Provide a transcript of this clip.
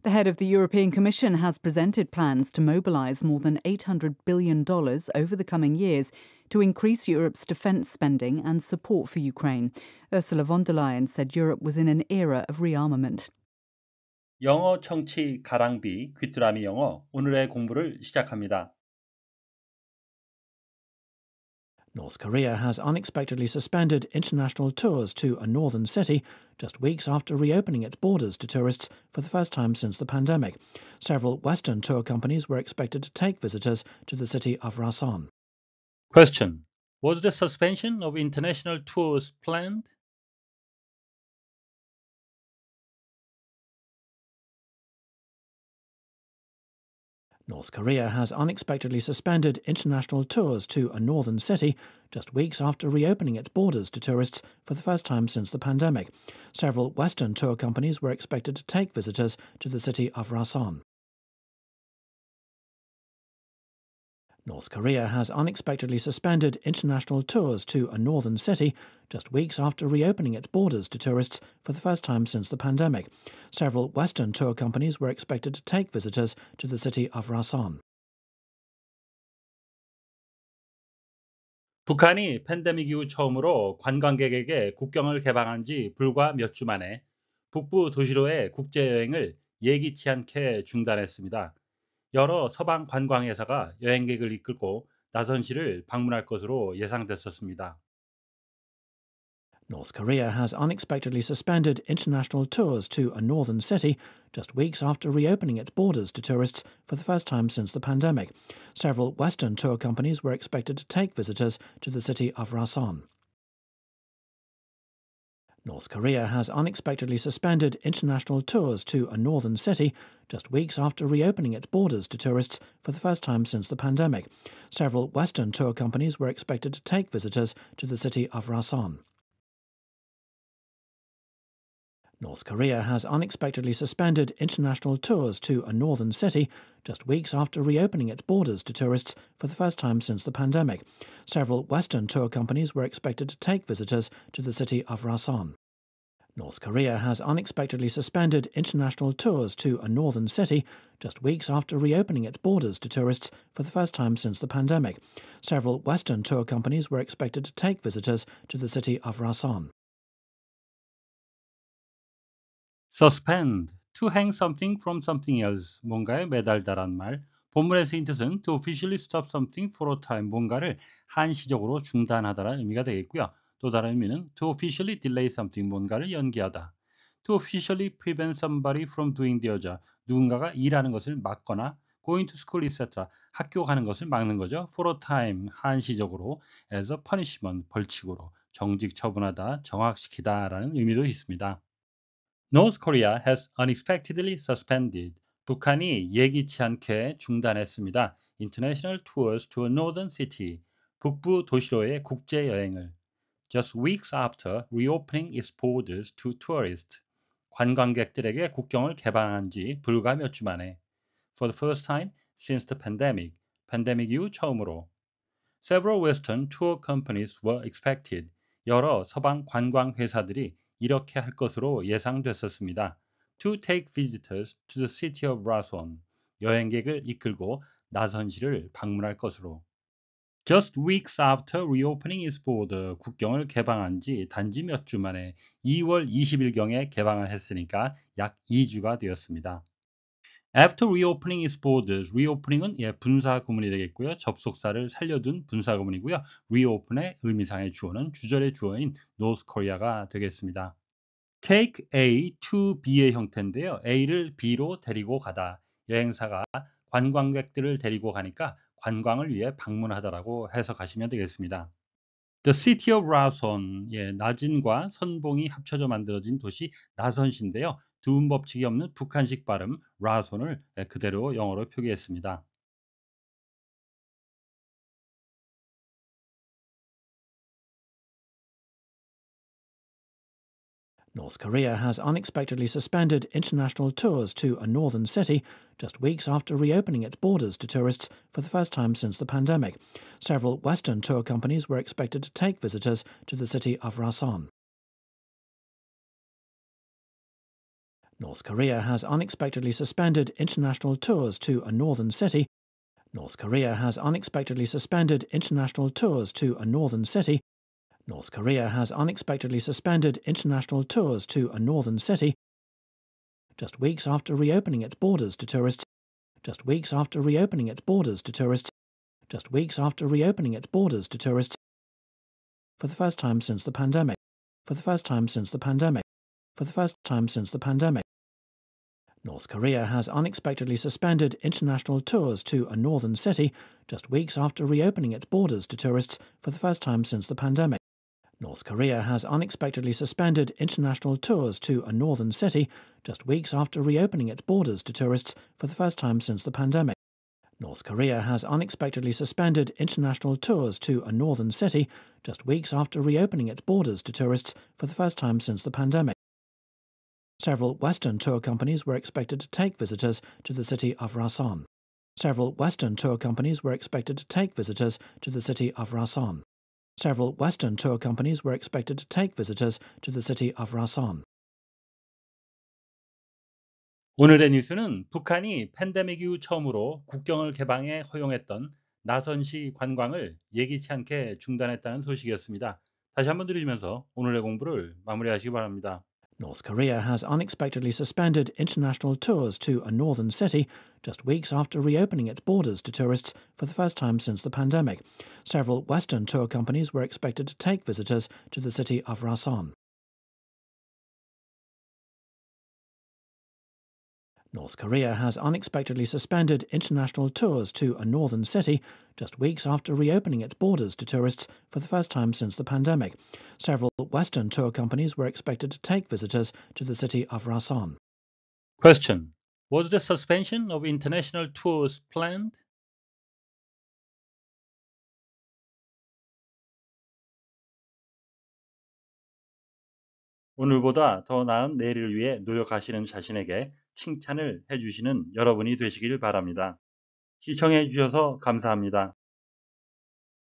The head of the European Commission has presented plans to mobilise more than $800 billion over the coming years to increase Europe's defence spending and support for Ukraine. Ursula von der Leyen said Europe was in an era of rearmament. 영어 청취 가랑비 귀뚜라미 영어 오늘의 공부를 시작합니다. North Korea has unexpectedly suspended international tours to a northern city just weeks after reopening its borders to tourists for the first time since the pandemic. Several Western tour companies were expected to take visitors to the city of Rason. Question. Was the suspension of international tours planned? North Korea has unexpectedly suspended international tours to a northern city just weeks after reopening its borders to tourists for the first time since the pandemic. Several Western tour companies were expected to take visitors to the city of Rason. North Korea has unexpectedly suspended international tours to a northern city just weeks after reopening its borders to tourists for the first time since the pandemic. Several Western tour companies were expected to take visitors to the city of Rason. 북한이 팬데믹 이후 처음으로 관광객에게 국경을 개방한 지 불과 몇 주 만에 북부 도시로의 국제여행을 예기치 않게 중단했습니다. 여러 서방 관광회사가 여행객을 이끌고 나선시를 방문할 것으로 예상됐었습니다. North Korea has unexpectedly suspended international tours to a northern city just weeks after reopening its borders to tourists for the first time since the pandemic. Several Western tour companies were expected to take visitors to the city of Rason. North Korea has unexpectedly suspended international tours to a northern city just weeks after reopening its borders to tourists for the first time since the pandemic. Several Western tour companies were expected to take visitors to the city of Rason. North Korea has unexpectedly suspended international tours to a northern city just weeks after reopening its borders to tourists for the first time since the pandemic. Several Western tour companies were expected to take visitors to the city of Rason. North Korea has unexpectedly suspended international tours to a northern city just weeks after reopening its borders to tourists for the first time since the pandemic. Several Western tour companies were expected to take visitors to the city of Rason. Suspend, to hang something from something else, 뭔가에 매달다란 말. 본문의 쓰인 뜻은 to officially stop something for a time, 뭔가를 한시적으로 중단하다라는 의미가 되겠고요. 또 다른 의미는 to officially delay something, 뭔가를 연기하다. To officially prevent somebody from doing their job, 누군가가 일하는 것을 막거나 going to school, etc. 학교 가는 것을 막는 거죠. For a time, 한시적으로, as a punishment, 벌칙으로, 정직 처분하다, 정학시키다라는 의미도 있습니다. North Korea has unexpectedly suspended. 북한이 예기치 않게 중단했습니다. International tours to a northern city. 북부 도시로의 국제 여행을. Just weeks after reopening its borders to tourists. 관광객들에게 국경을 개방한 지 불과 몇 주 만에. For the first time since the pandemic. 팬데믹 이후 처음으로. Several Western tour companies were expected. 여러 서방 관광 회사들이 이렇게 할 것으로 예상됐었습니다. To take visitors to the city of Rason. 여행객을 이끌고 나선시를 방문할 것으로. Just weeks after reopening its border. 국경을 개방한 지 단지 몇 주 만에 2월 20일경에 개방을 했으니까 약 2주가 되었습니다. After reopening its borders, reopening은 분사 구문이 되겠고요. 접속사를 살려둔 분사 구문이고요. reopen의 의미상의 주어는 주절의 주어인 North Korea가 되겠습니다. Take A to B의 형태인데요. A를 B로 데리고 가다. 여행사가 관광객들을 데리고 가니까 관광을 위해 방문하다라고 해석하시면 되겠습니다. The city of Rason, 나진과 선봉이 합쳐져 만들어진 도시 나선시인데요. 두음 법칙이 없는 북한식 발음 라손을 그대로 영어로 표기했습니다. North Korea has unexpectedly suspended international tours to a northern city just weeks after reopening its borders to tourists for the first time since the pandemic. Several Western tour companies were expected to take visitors to the city of Rason. North Korea has unexpectedly suspended international tours to a northern city. North Korea has unexpectedly suspended international tours to a northern city. North Korea has unexpectedly suspended international tours to a northern city just weeks after reopening its borders to tourists. Just weeks after reopening its borders to tourists. Just weeks after reopening its borders to tourists. For the first time since the pandemic. For the first time since the pandemic. For the first time since the pandemic. North Korea has unexpectedly suspended international tours to a northern city just weeks after reopening its borders to tourists for the first time since the pandemic. North Korea has unexpectedly suspended international tours to a northern city just weeks after reopening its borders to tourists for the first time since the pandemic. North Korea has unexpectedly suspended international tours to a northern city just weeks after reopening its borders to tourists for the first time since the pandemic. Several Western tour companies were expected to take visitors to the city of Rason. Several Western tour companies were expected to take visitors to the city of Rason. Several Western tour companies were expected to take visitors to the city of Rason. 오늘의 뉴스는 북한이 팬데믹 이후 처음으로 국경을 개방해 허용했던 나선시 관광을 예기치 않게 중단했다는 소식이었습니다. 다시 한번 들으시면서 오늘의 공부를 마무리하시기 바랍니다. North Korea has unexpectedly suspended international tours to a northern city just weeks after reopening its borders to tourists for the first time since the pandemic. Several Western tour companies were expected to take visitors to the city of Rason. North Korea has unexpectedly suspended international tours to a northern city just weeks after reopening its borders to tourists for the first time since the pandemic. Several Western tour companies were expected to take visitors to the city of Rason. Question. Was the suspension of international tours planned? 오늘보다 더 나은 내일을 위해 노력하시는 자신에게 칭찬을 해주시는 여러분이 되시길 바랍니다. 시청해 주셔서 감사합니다.